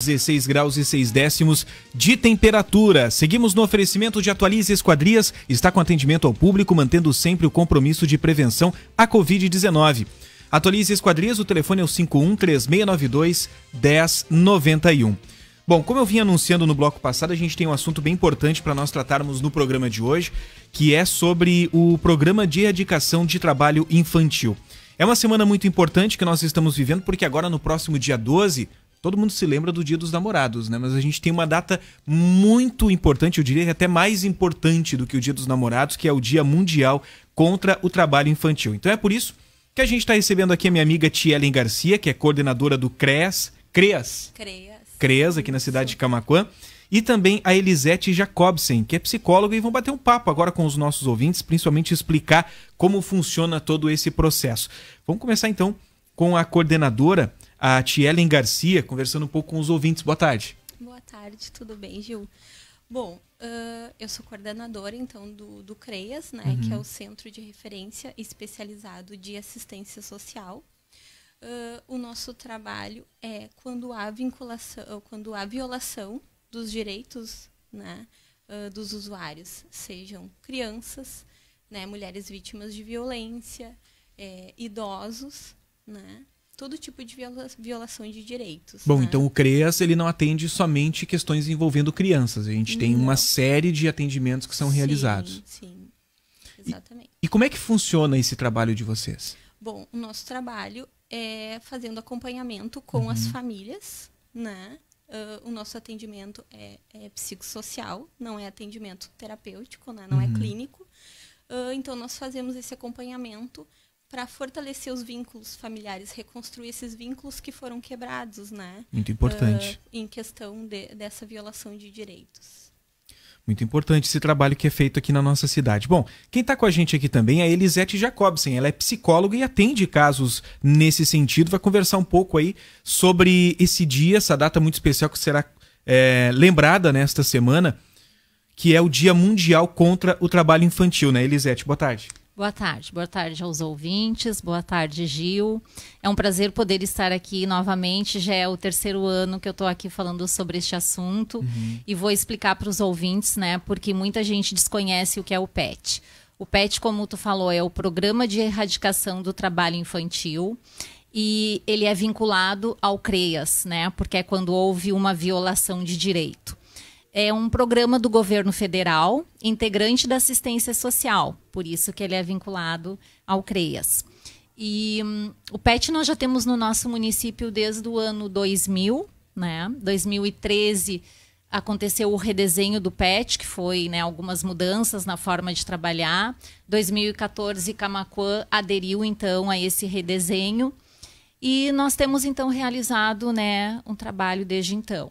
16 graus e 6 décimos de temperatura. Seguimos no oferecimento de Atualize Esquadrias. Está com atendimento ao público, mantendo sempre o compromisso de prevenção à Covid-19. Atualize Esquadrias, o telefone é o 51-3692-1091. Bom, como eu vim anunciando no bloco passado, a gente tem um assunto bem importante para nós tratarmos no programa de hoje, que é sobre o Programa de Erradicação de Trabalho Infantil. É uma semana muito importante que nós estamos vivendo, porque agora no próximo dia 12... todo mundo se lembra do Dia dos Namorados, né? Mas a gente tem uma data muito importante, eu diria até mais importante do que o Dia dos Namorados, que é o Dia Mundial contra o Trabalho Infantil. Então é por isso que a gente está recebendo aqui a minha amiga Tielen Garcia, que é coordenadora do CREAS, aqui na cidade de Camaquã, e também a Elisete Jacobsen, que é psicóloga, e vão bater um papo agora com os nossos ouvintes, principalmente explicar como funciona todo esse processo. Vamos começar então com a coordenadora, a Tielen Garcia, conversando um pouco com os ouvintes. Boa tarde. Boa tarde, tudo bem, Gil? Bom, eu sou coordenadora, então, do CREAS, né, que é o Centro de Referência Especializado de Assistência Social. O nosso trabalho é quando há violação dos direitos, né, dos usuários, sejam crianças, né, mulheres vítimas de violência, idosos, né, todo tipo de violação de direitos. Bom, né? então o CREAS ele não atende somente questões envolvendo crianças. A gente tem uma série de atendimentos que são realizados. Sim, exatamente. E como é que funciona esse trabalho de vocês? Bom, o nosso trabalho é fazendo acompanhamento com as famílias, né? O nosso atendimento é psicossocial, não é atendimento terapêutico, né? Não é clínico. Então, nós fazemos esse acompanhamento para fortalecer os vínculos familiares, reconstruir esses vínculos que foram quebrados, né? Muito importante. Em questão dessa violação de direitos. Muito importante esse trabalho que é feito aqui na nossa cidade. Bom, quem está com a gente aqui também é a Elisete Jacobsen. Ela é psicóloga e atende casos nesse sentido. Vai conversar um pouco aí sobre esse dia, essa data muito especial que será lembrada nesta semana, que é o Dia Mundial contra o Trabalho Infantil, né, Elisete? Boa tarde. Boa tarde aos ouvintes, boa tarde, Gil. É um prazer poder estar aqui novamente, já é o terceiro ano que eu estou aqui falando sobre este assunto e vou explicar para os ouvintes, né, porque muita gente desconhece o que é o PET. O PET, como tu falou, é o Programa de Erradicação do Trabalho Infantil e ele é vinculado ao CREAS, né, porque é quando houve uma violação de direito. É um programa do governo federal, integrante da assistência social, por isso que ele é vinculado ao CREAS. E o PET nós já temos no nosso município desde o ano 2000, né? 2013 aconteceu o redesenho do PET, que foi, né, algumas mudanças na forma de trabalhar. 2014 Camaquã aderiu então a esse redesenho e nós temos então realizado, né, um trabalho desde então.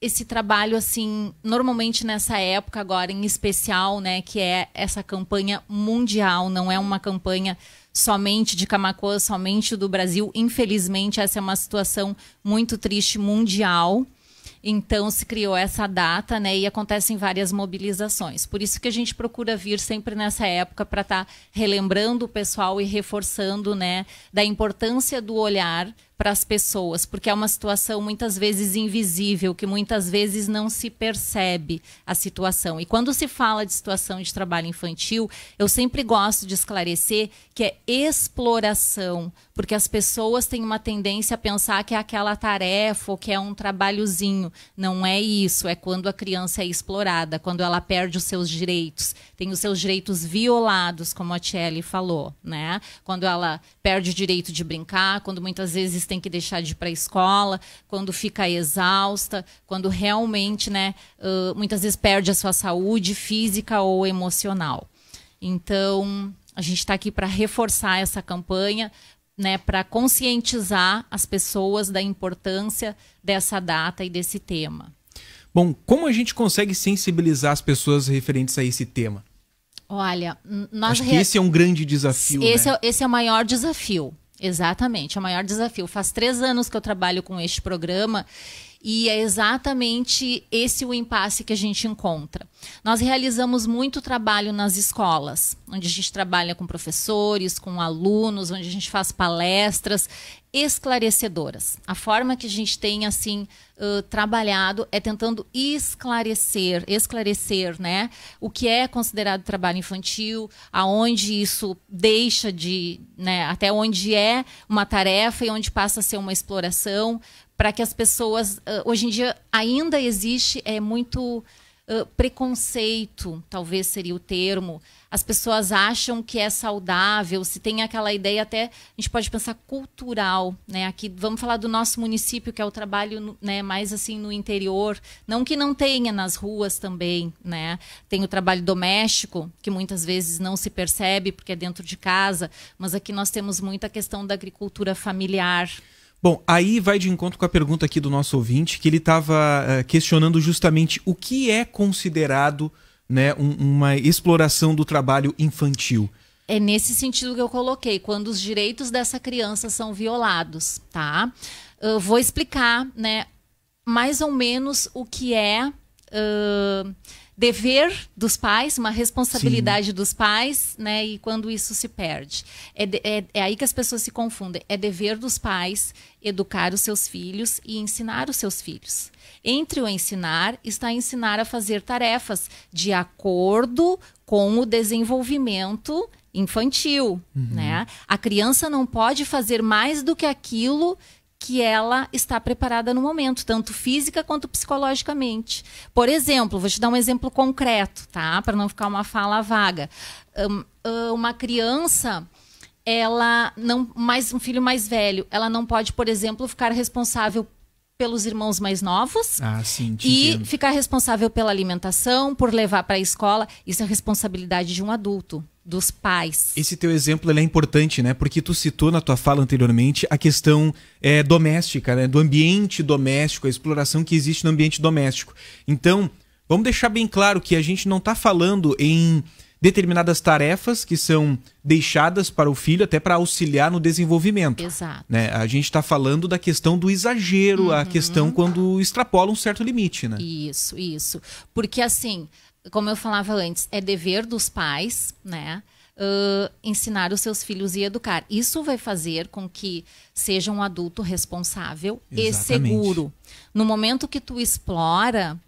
Esse trabalho, assim, normalmente nessa época agora em especial, né, que é essa campanha mundial, não é uma campanha somente de Camaquã, somente do Brasil. Infelizmente, essa é uma situação muito triste mundial. Então, se criou essa data, né, e acontecem várias mobilizações. Por isso que a gente procura vir sempre nessa época para estar relembrando o pessoal e reforçando, né, da importância do olhar para as pessoas, porque é uma situação muitas vezes invisível, que muitas vezes não se percebe a situação. E quando se fala de situação de trabalho infantil, eu sempre gosto de esclarecer que é exploração, porque as pessoas têm uma tendência a pensar que é aquela tarefa ou que é um trabalhozinho. Não é isso, é quando a criança é explorada, quando ela perde os seus direitos, tem os seus direitos violados, como a Tielen falou, né? Quando ela perde o direito de brincar, quando muitas vezes tem que deixar de ir para a escola, quando fica exausta, quando realmente, né, muitas vezes perde a sua saúde física ou emocional. Então, a gente está aqui para reforçar essa campanha, né, para conscientizar as pessoas da importância dessa data e desse tema. Bom, como a gente consegue sensibilizar as pessoas referentes a esse tema? Olha, acho que esse é um grande desafio. Esse é o maior desafio. Exatamente, é o maior desafio. Faz 3 anos que eu trabalho com este programa E é exatamente esse o impasse que a gente encontra. Nós realizamos muito trabalho nas escolas, onde a gente trabalha com professores, com alunos, onde a gente faz palestras. esclarecedoras. A forma que a gente tem assim trabalhado é tentando esclarecer, né, o que é considerado trabalho infantil, aonde isso deixa de, né, até onde é uma tarefa e onde passa a ser uma exploração, para que as pessoas, hoje em dia ainda existe muito preconceito, talvez seria o termo. As pessoas acham que é saudável, se tem aquela ideia até, a gente pode pensar cultural, né? Aqui vamos falar do nosso município, que é o trabalho, né, mais assim no interior, não que não tenha nas ruas também, né? Tem o trabalho doméstico, que muitas vezes não se percebe porque é dentro de casa, mas aqui nós temos muita questão da agricultura familiar. Bom, aí vai de encontro com a pergunta aqui do nosso ouvinte, que ele estava questionando justamente o que é considerado, né, uma exploração do trabalho infantil. É nesse sentido que eu coloquei, quando os direitos dessa criança são violados, tá? Eu vou explicar, né, mais ou menos o que é dever dos pais, uma responsabilidade Sim. dos pais, né? E quando isso se perde. É aí que as pessoas se confundem. É dever dos pais educar os seus filhos e ensinar os seus filhos. Entre o ensinar, está ensinar a fazer tarefas de acordo com o desenvolvimento infantil, né? A criança não pode fazer mais do que aquilo que ela está preparada no momento, tanto física quanto psicologicamente. Por exemplo, vou te dar um exemplo concreto, tá? Para não ficar uma fala vaga. Uma criança, ela não, um filho mais velho, ela não pode, por exemplo, ficar responsável pelos irmãos mais novos e ficar responsável pela alimentação, por levar para a escola. Isso é responsabilidade de um adulto, dos pais. Esse teu exemplo ele é importante, né? Porque tu citou na tua fala anteriormente a questão doméstica, né? Do ambiente doméstico, a exploração que existe no ambiente doméstico. Então, vamos deixar bem claro que a gente não está falando em determinadas tarefas que são deixadas para o filho até para auxiliar no desenvolvimento. Exato. Né? A gente está falando da questão do exagero, a questão quando extrapola um certo limite, né? Isso. Porque assim, como eu falava antes, é dever dos pais, né? Ensinar os seus filhos e educar. Isso vai fazer com que seja um adulto responsável e seguro. No momento que tu explora,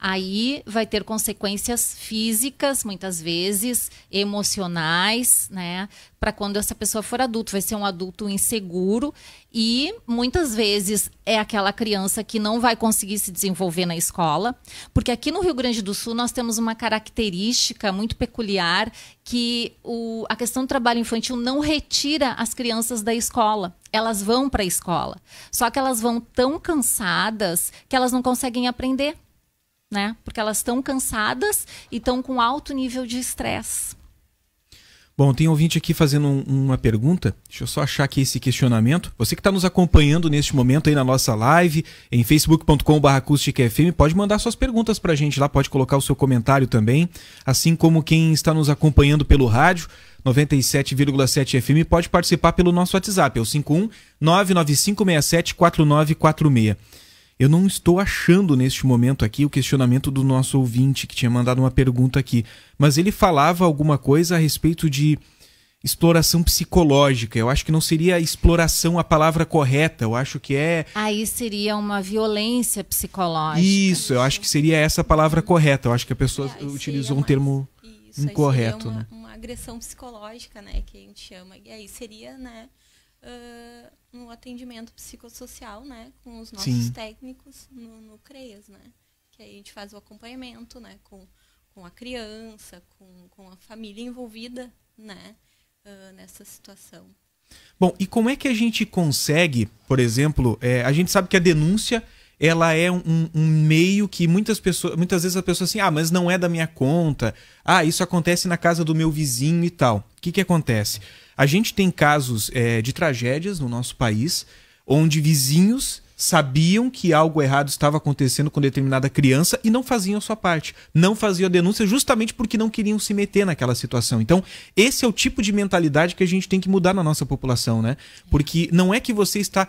aí vai ter consequências físicas, muitas vezes, emocionais, né? Para quando essa pessoa for adulto, vai ser um adulto inseguro e muitas vezes é aquela criança que não vai conseguir se desenvolver na escola, porque aqui no Rio Grande do Sul nós temos uma característica muito peculiar que a questão do trabalho infantil não retira as crianças da escola. Elas vão para a escola, só que elas vão tão cansadas que elas não conseguem aprender. Né? Porque elas estão cansadas e estão com alto nível de estresse. Bom, tem ouvinte aqui fazendo uma pergunta. Deixa eu só achar aqui esse questionamento. Você que está nos acompanhando neste momento aí na nossa live, em facebook.com/acusticfm, pode mandar suas perguntas para a gente lá, pode colocar o seu comentário também. Assim como quem está nos acompanhando pelo rádio, 97,7 FM, pode participar pelo nosso WhatsApp, é o 51 99567 4946. Eu não estou achando neste momento aqui o questionamento do nosso ouvinte que tinha mandado uma pergunta aqui, mas ele falava alguma coisa a respeito de exploração psicológica. Eu acho que não seria exploração a palavra correta, eu acho que é... Aí seria uma violência psicológica. Isso, eu acho que seria essa a palavra correta, eu acho que a pessoa utilizou um termo incorreto. Seria né? uma agressão psicológica, né, que a gente chama, e aí seria, né... no atendimento psicossocial, né, com os nossos técnicos no CREAS, né, que aí a gente faz o acompanhamento, né, com a criança, com a família envolvida, né, nessa situação. Bom, e como é que a gente consegue, por exemplo, a gente sabe que a denúncia ela é um meio que muitas vezes a pessoa assim, mas não é da minha conta, isso acontece na casa do meu vizinho e tal. O que acontece? A gente tem casos de tragédias no nosso país, onde vizinhos sabiam que algo errado estava acontecendo com determinada criança e não faziam a sua parte. Não faziam a denúncia justamente porque não queriam se meter naquela situação. Então, esse é o tipo de mentalidade que a gente tem que mudar na nossa população, né? Porque não é que você está...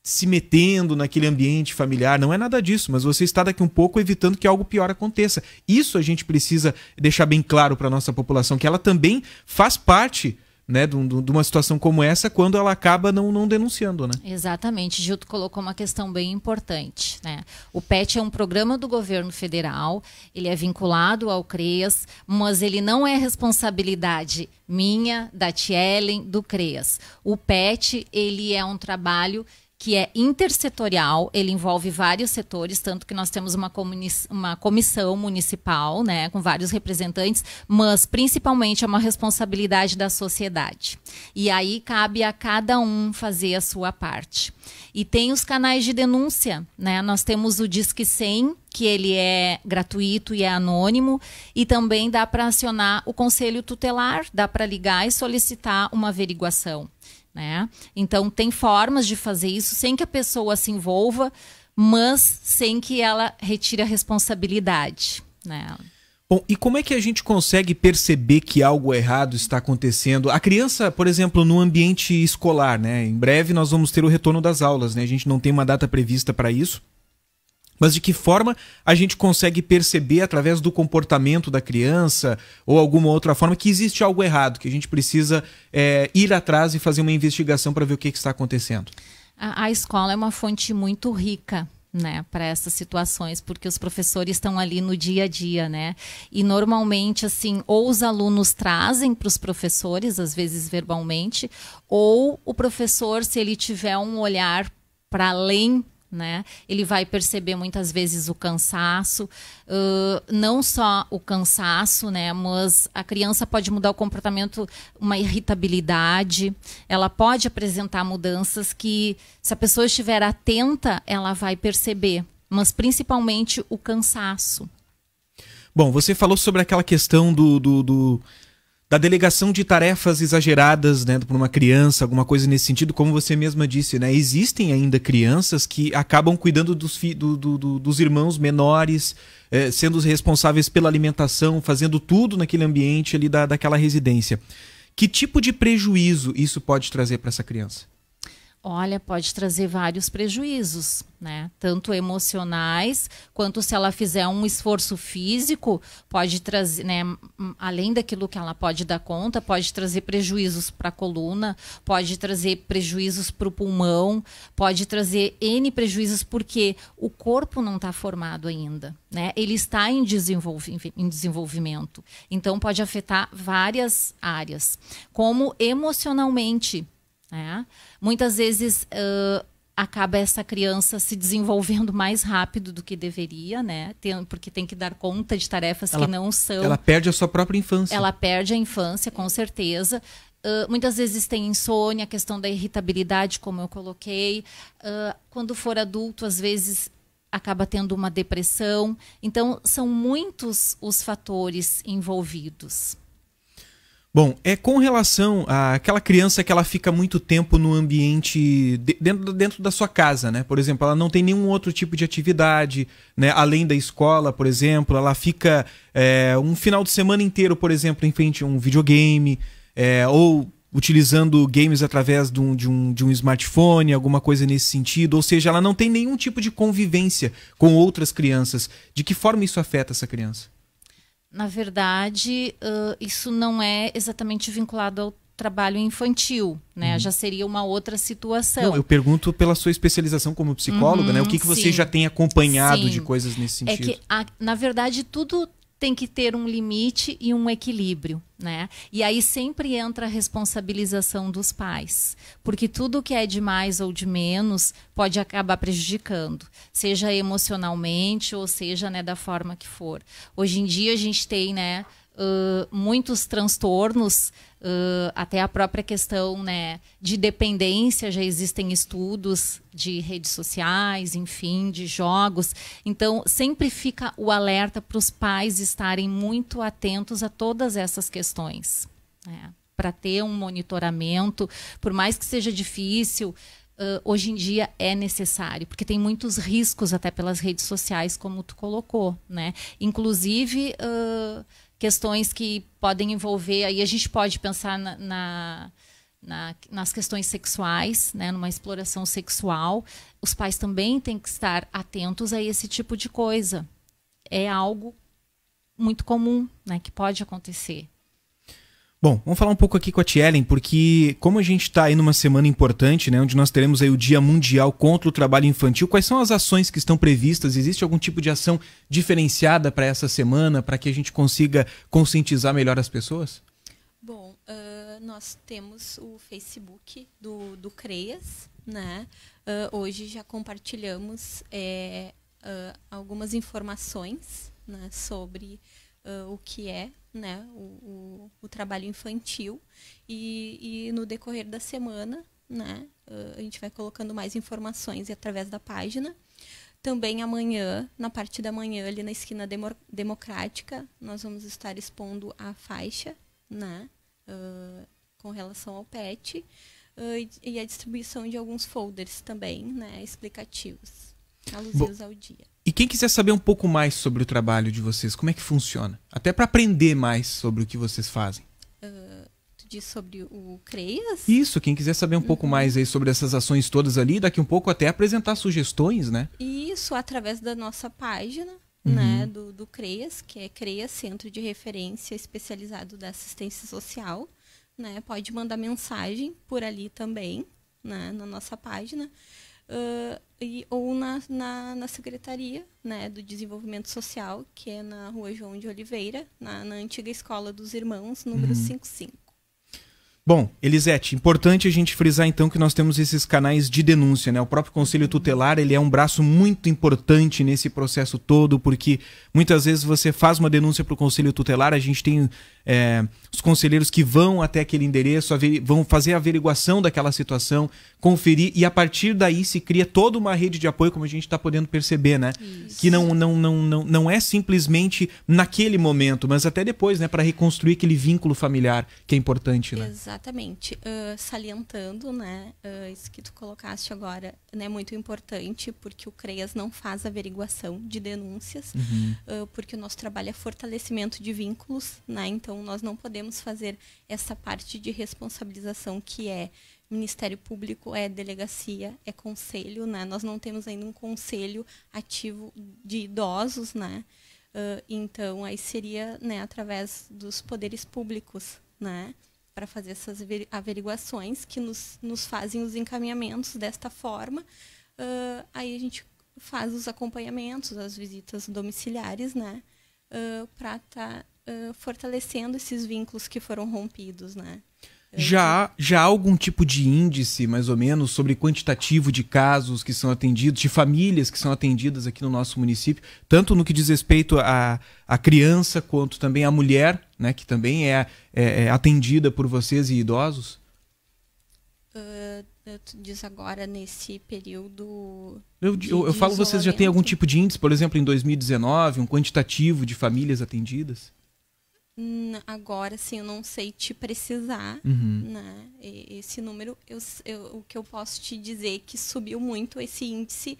se metendo naquele ambiente familiar, não é nada disso, mas você está daqui um pouco evitando que algo pior aconteça. Isso a gente precisa deixar bem claro para a nossa população, que ela também faz parte, né, de uma situação como essa quando ela acaba não denunciando, né? Exatamente, Gil, tu colocou uma questão bem importante, né? O PET é um programa do governo federal, ele é vinculado ao CREAS, mas ele não é responsabilidade minha, da Tielen, do CREAS. O PET, ele é um trabalho que é intersetorial, ele envolve vários setores, tanto que nós temos uma comissão municipal, né, com vários representantes, mas principalmente é uma responsabilidade da sociedade. E aí cabe a cada um fazer a sua parte. E tem os canais de denúncia, né? Nós temos o Disque 100, que ele é gratuito e é anônimo, e também dá para acionar o Conselho Tutelar, dá para ligar e solicitar uma averiguação. Né? Então, tem formas de fazer isso sem que a pessoa se envolva, mas sem que ela retire a responsabilidade. Né? Bom, e como é que a gente consegue perceber que algo errado está acontecendo? A criança, por exemplo, no ambiente escolar, né? Em breve nós vamos ter o retorno das aulas, né? A gente não tem uma data prevista para isso. Mas de que forma a gente consegue perceber através do comportamento da criança ou alguma outra forma que existe algo errado, que a gente precisa ir atrás e fazer uma investigação para ver o que está acontecendo? A escola é uma fonte muito rica, né, para essas situações, porque os professores estão ali no dia a dia, né? E normalmente, assim, ou os alunos trazem para os professores, às vezes verbalmente, ou o professor, se ele tiver um olhar para além, né, ele vai perceber muitas vezes o cansaço, não só o cansaço, né, mas a criança pode mudar o comportamento, uma irritabilidade, ela pode apresentar mudanças que, se a pessoa estiver atenta, ela vai perceber, mas principalmente o cansaço. Bom, você falou sobre aquela questão da delegação de tarefas exageradas, né, para uma criança, alguma coisa nesse sentido, como você mesma disse, né? Existem ainda crianças que acabam cuidando dos irmãos menores, sendo os responsáveis pela alimentação, fazendo tudo naquele ambiente ali daquela residência. Que tipo de prejuízo isso pode trazer para essa criança? Olha, pode trazer vários prejuízos, né? Tanto emocionais, quanto se ela fizer um esforço físico, pode trazer, né, além daquilo que ela pode dar conta, pode trazer prejuízos para a coluna, pode trazer prejuízos para o pulmão, pode trazer N prejuízos porque o corpo não está formado ainda, né? Ele está em desenvolvimento. Então, pode afetar várias áreas, como emocionalmente, né? Muitas vezes acaba essa criança se desenvolvendo mais rápido do que deveria, né? Porque tem que dar conta de tarefas que não são... Ela perde a sua própria infância. Ela perde a infância, com certeza. Muitas vezes tem insônia, a questão da irritabilidade, como eu coloquei. Quando for adulto, às vezes acaba tendo uma depressão. Então, são muitos os fatores envolvidos. Bom, com relação àquela criança que ela fica muito tempo no ambiente dentro da sua casa, né? Por exemplo, ela não tem nenhum outro tipo de atividade, né? Além da escola, por exemplo, ela fica um final de semana inteiro, por exemplo, em frente a um videogame, ou utilizando games através de um smartphone, alguma coisa nesse sentido. Ou seja, ela não tem nenhum tipo de convivência com outras crianças. De que forma isso afeta essa criança? Na verdade, isso não é exatamente vinculado ao trabalho infantil, né? Já seria uma outra situação. Não, eu pergunto pela sua especialização como psicóloga, né? O que você já tem acompanhado de coisas nesse sentido? É que, na verdade, tudo tem que ter um limite e um equilíbrio, né? E aí sempre entra a responsabilização dos pais, porque tudo que é de mais ou de menos pode acabar prejudicando, seja emocionalmente ou seja, né, da forma que for. Hoje em dia a gente tem, né, muitos transtornos, até a própria questão, né, de dependência, já existem estudos de redes sociais, enfim, de jogos. Então, sempre fica o alerta para os pais estarem muito atentos a todas essas questões, né, para ter um monitoramento, por mais que seja difícil. Hoje em dia é necessário, porque tem muitos riscos até pelas redes sociais, como tu colocou, né? Inclusive questões que podem envolver, aí a gente pode pensar nas questões sexuais, né? Numa exploração sexual. Os pais também têm que estar atentos a esse tipo de coisa. É algo muito comum, né? Que pode acontecer. Bom, vamos falar um pouco aqui com a Tielen, porque como a gente está aí numa semana importante, né, onde nós teremos aí o Dia Mundial contra o Trabalho Infantil, quais são as ações que estão previstas? Existe algum tipo de ação diferenciada para essa semana, para que a gente consiga conscientizar melhor as pessoas? Bom, nós temos o Facebook do CREAS, né? Hoje já compartilhamos algumas informações, né, sobre o que é, né, o trabalho infantil e no decorrer da semana, né, a gente vai colocando mais informações através da página. Também amanhã, na parte da manhã, ali na esquina democrática, nós vamos estar expondo a faixa, né, com relação ao PET e a distribuição de alguns folders também, né, explicativos, alusivos ao dia. E quem quiser saber um pouco mais sobre o trabalho de vocês, como é que funciona? Até para aprender mais sobre o que vocês fazem. Tu diz sobre o CREAS? Isso, quem quiser saber um pouco mais aí sobre essas ações todas ali, daqui um pouco até apresentar sugestões, né? Isso, através da nossa página, né, do CREAS, que é CREAS, Centro de Referência Especializado da Assistência Social, né? Pode mandar mensagem por ali também, né, na nossa página. Ou na Secretaria, né, do Desenvolvimento Social, que é na Rua João de Oliveira, na antiga Escola dos Irmãos, número 55. Bom, Elisete, importante a gente frisar então que nós temos esses canais de denúncia, né? O próprio Conselho Tutelar, ele é um braço muito importante nesse processo todo, porque muitas vezes você faz uma denúncia para o Conselho Tutelar, a gente tem os conselheiros que vão até aquele endereço, vão fazer a averiguação daquela situação, conferir, e a partir daí se cria toda uma rede de apoio, como a gente está podendo perceber, né? Isso. Que não é simplesmente naquele momento, mas até depois, né? Para reconstruir aquele vínculo familiar, que é importante, né? Exatamente. Salientando, né? Isso que tu colocaste agora, né, muito importante, porque o CREAS não faz averiguação de denúncias, porque o nosso trabalho é fortalecimento de vínculos, né? Então, nós não podemos fazer essa parte de responsabilização que é Ministério Público, é delegacia, é conselho, né? Nós não temos ainda um conselho ativo de idosos, né? Então, aí seria, né, através dos poderes públicos, né, para fazer essas averiguações que nos fazem os encaminhamentos desta forma. Aí a gente faz os acompanhamentos, as visitas domiciliares, né, para estar fortalecendo esses vínculos que foram rompidos, né. Já há algum tipo de índice, mais ou menos, sobre quantitativo de casos que são atendidos, de famílias que são atendidas aqui no nosso município, tanto no que diz respeito à criança, quanto também à mulher, né, que também é atendida por vocês e idosos? Tu diz agora nesse período... Eu falo, vocês já têm algum tipo de índice, por exemplo, em 2019, um quantitativo de famílias atendidas? Agora, sim, eu não sei te precisar, né? Esse número, o que eu posso te dizer é que subiu muito esse índice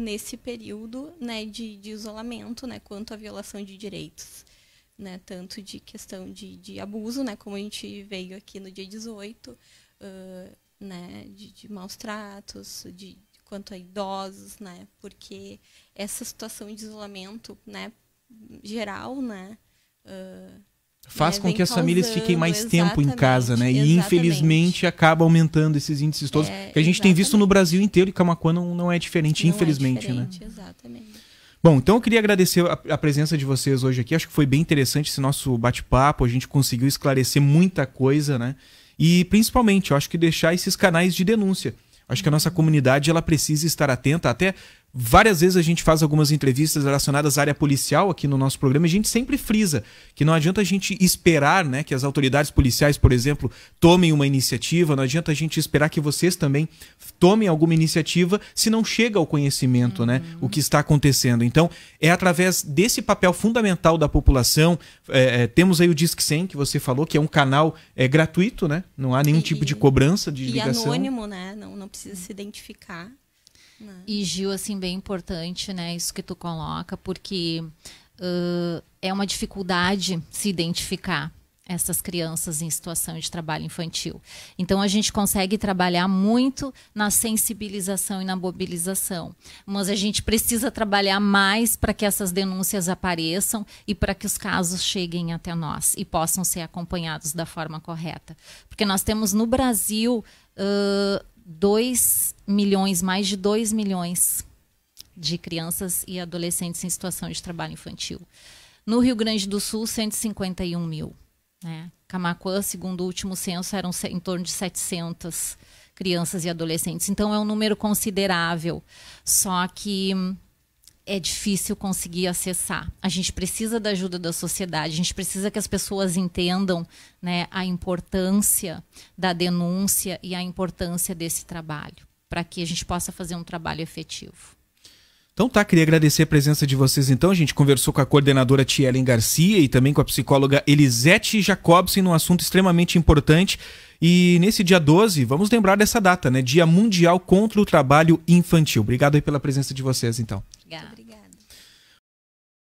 nesse período, né, de isolamento, né, quanto à violação de direitos, né, tanto de questão de abuso, né, como a gente veio aqui no dia 18, né, de maus tratos, quanto a idosos, né, porque essa situação de isolamento, né, geral, né, faz com que as famílias fiquem mais tempo em casa, né? E infelizmente acaba aumentando esses índices todos, que a gente tem visto no Brasil inteiro, e Camaquã não é diferente, infelizmente, né? Exatamente. Bom, então eu queria agradecer a presença de vocês hoje aqui. Acho que foi bem interessante esse nosso bate-papo, a gente conseguiu esclarecer muita coisa, né? E principalmente, eu acho que deixar esses canais de denúncia. Acho que a nossa comunidade, ela precisa estar atenta. Até várias vezes a gente faz algumas entrevistas relacionadas à área policial aqui no nosso programa, e a gente sempre frisa que não adianta a gente esperar, né, que as autoridades policiais, por exemplo, tomem uma iniciativa, não adianta a gente esperar que vocês também tomem alguma iniciativa se não chega ao conhecimento, né, o que está acontecendo. Então, é através desse papel fundamental da população, temos aí o Disque 100, que você falou, que é um canal gratuito, né, não há nenhum tipo de cobrança de ligação. E anônimo, né, não precisa se identificar. E, Gil, assim, bem importante, né, isso que tu coloca, porque é uma dificuldade se identificar. essas crianças em situação de trabalho infantil. Então, a gente consegue trabalhar muito na sensibilização e na mobilização. Mas a gente precisa trabalhar mais para que essas denúncias apareçam e para que os casos cheguem até nós e possam ser acompanhados da forma correta. Porque nós temos no Brasil 2 milhões, mais de 2 milhões de crianças e adolescentes em situação de trabalho infantil. No Rio Grande do Sul, 151 mil. Camaquã, segundo o último censo, eram em torno de 700 crianças e adolescentes. Então, é um número considerável. Só que é difícil conseguir acessar. A gente precisa da ajuda da sociedade, a gente precisa que as pessoas entendam, né, a importância da denúncia e a importância desse trabalho, para que a gente possa fazer um trabalho efetivo. Então tá, queria agradecer a presença de vocês então. A gente conversou com a coordenadora Tielen Garcia e também com a psicóloga Elisete Jacobsen num assunto extremamente importante. E nesse dia 12, vamos lembrar dessa data, né? Dia Mundial contra o Trabalho Infantil. Obrigado aí pela presença de vocês então. Obrigada.